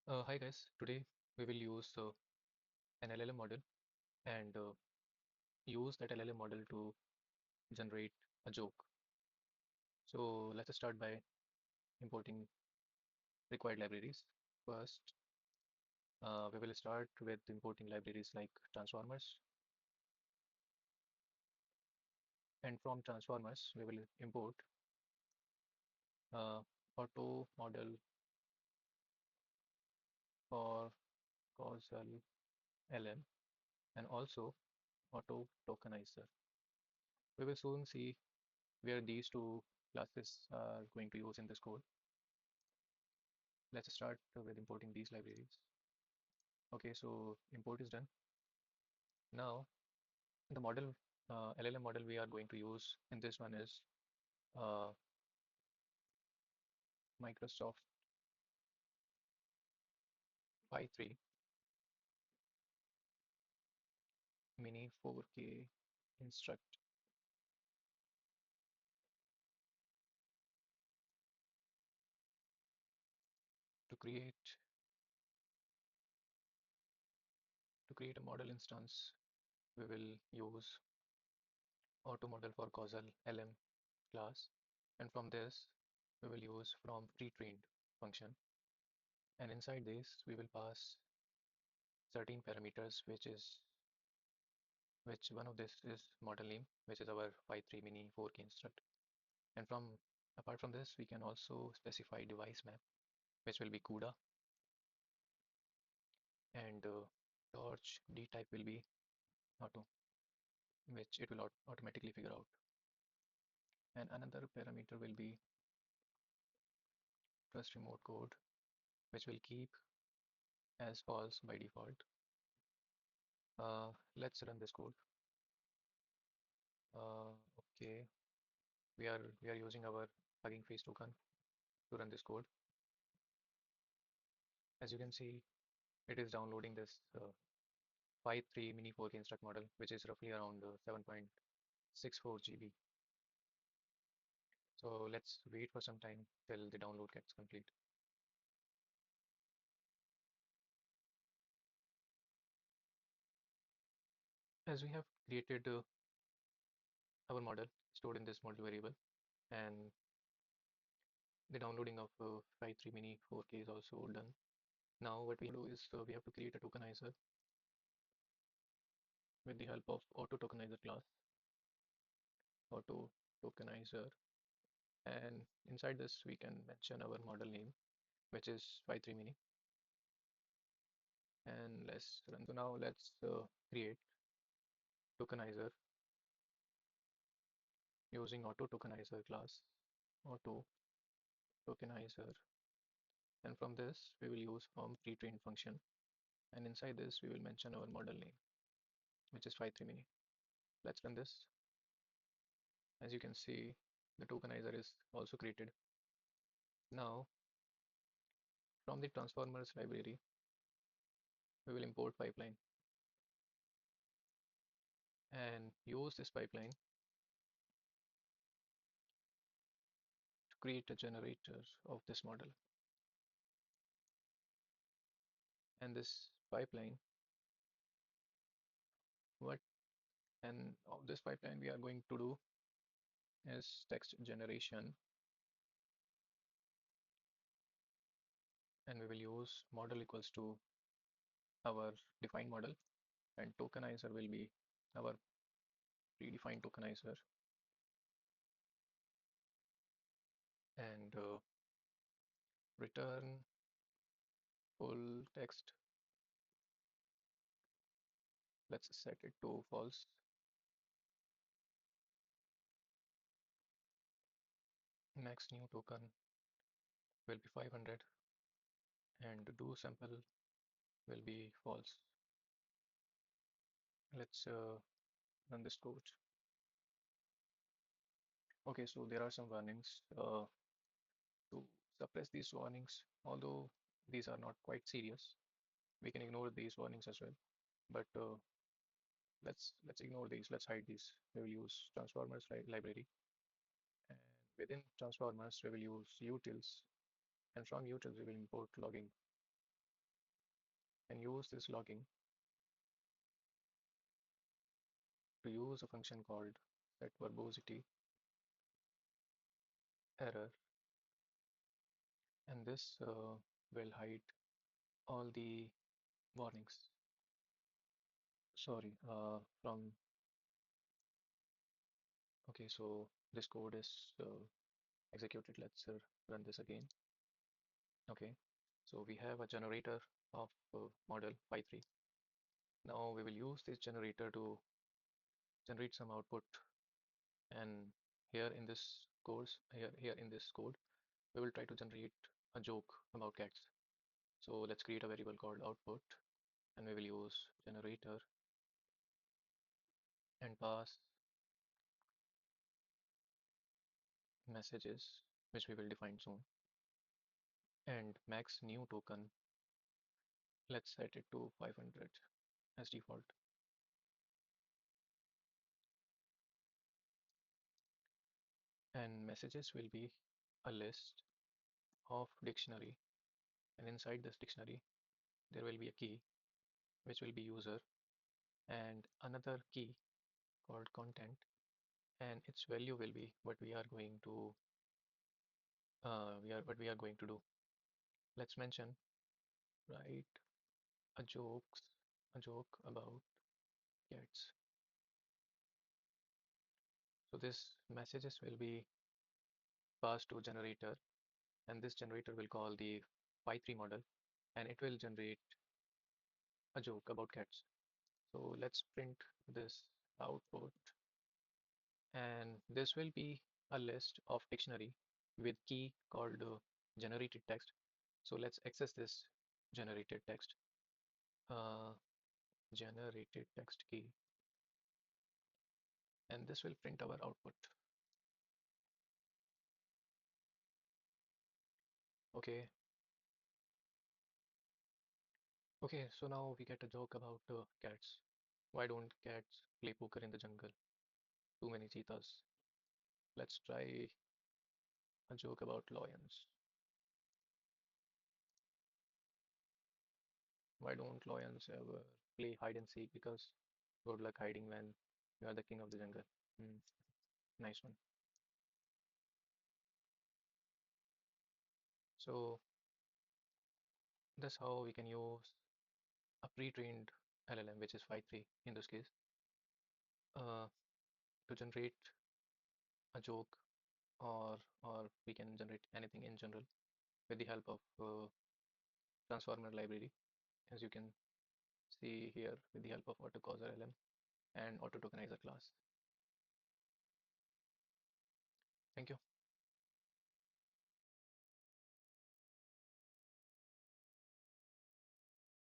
Hi guys, today we will use an LLM model and use that LLM model to generate a joke. So let's start by importing required libraries. First, we will start with importing libraries like transformers, and from transformers we will import uh, auto model for causal LM and also auto tokenizer. We will soon see where these two classes are going to use in this code. Let's start with importing these libraries. Okay, so import is done. Now, the model, LLM model we are going to use in this one is uh, Microsoft Phi-3 Mini 4K Instruct to create a model instance. We will use auto model for causal LM class, and from this we will use from pre-trained function, and inside this we will pass certain parameters, which one of this is model name, which is our Phi-3 Mini 4K Instruct. And from apart from this, we can also specify device map, which will be CUDA, and torch D type will be auto, which it will automatically figure out. And another parameter will be trust remote code, which will keep as false by default. Let's run this code. Okay, we are using our Hugging Face token to run this code. As you can see, it is downloading this Phi-3 Mini 4K Instruct model, which is roughly around 7.64 GB. So let's wait for some time till the download gets complete. As we have created our model stored in this model variable, and the downloading of Phi-3 Mini 4K is also done. Now what we do is we have to create a tokenizer with the help of auto tokenizer class, auto tokenizer, and inside this we can mention our model name, which is Phi-3 Mini, and let's run. So now let's create tokenizer using auto tokenizer class, auto tokenizer, and from this we will use from pre-trained function, and inside this we will mention our model name, which is Phi-3 Mini. Let's run this. As you can see, the tokenizer is also created. Now from the transformers library we will import pipeline and use this pipeline to create a generator of this model. And this pipeline, what and of this pipeline we are going to do is text generation, and we will use model equals to our defined model, and tokenizer will be our predefined tokenizer, and return full text. Let's set it to false. Max new token will be 500, and do sample will be false. Let's run this code. Okay, so there are some warnings. To suppress these warnings, although these are not quite serious, we can ignore these warnings as well. But let's ignore these. Let's hide these. We will use transformers library, and within transformers we will use utils, and from utils we will import logging. and use this logging to use a function called set verbosity error, and this will hide all the warnings. Sorry, from okay, so this code is executed. Let's run this again. Okay, so we have a generator of model Phi-3. Now we will use this generator to generate some output, and here in this code, we will try to generate a joke about cats. So let's create a variable called output, and we will use generator and pass messages, which we will define soon. And max new token, let's set it to 500 as default. And messages will be a list of dictionary, and inside this dictionary there will be a key which will be user, and another key called content, and its value will be what we are going to do. Let's mention, write a joke about cats. So this messages will be passed to generator, and this generator will call the Phi-3 model, and it will generate a joke about cats. So let's print this output, and this will be a list of dictionary with key called generated text. So let's access this generated text, uh, generated text key, and this will print our output. Okay, okay, so now we get a joke about cats. Why don't cats play poker in the jungle? Too many cheetahs. Let's try a joke about lions. Why don't lions ever play hide and seek? Because good luck hiding when you are the king of the jungle. Hmm, nice one. So that's how we can use a pre-trained LLM, which is Phi-3 in this case, uh, to generate a joke, or we can generate anything in general with the help of transformer library, as you can see here, with the help of autocauser LM and auto tokenizer class. Thank you.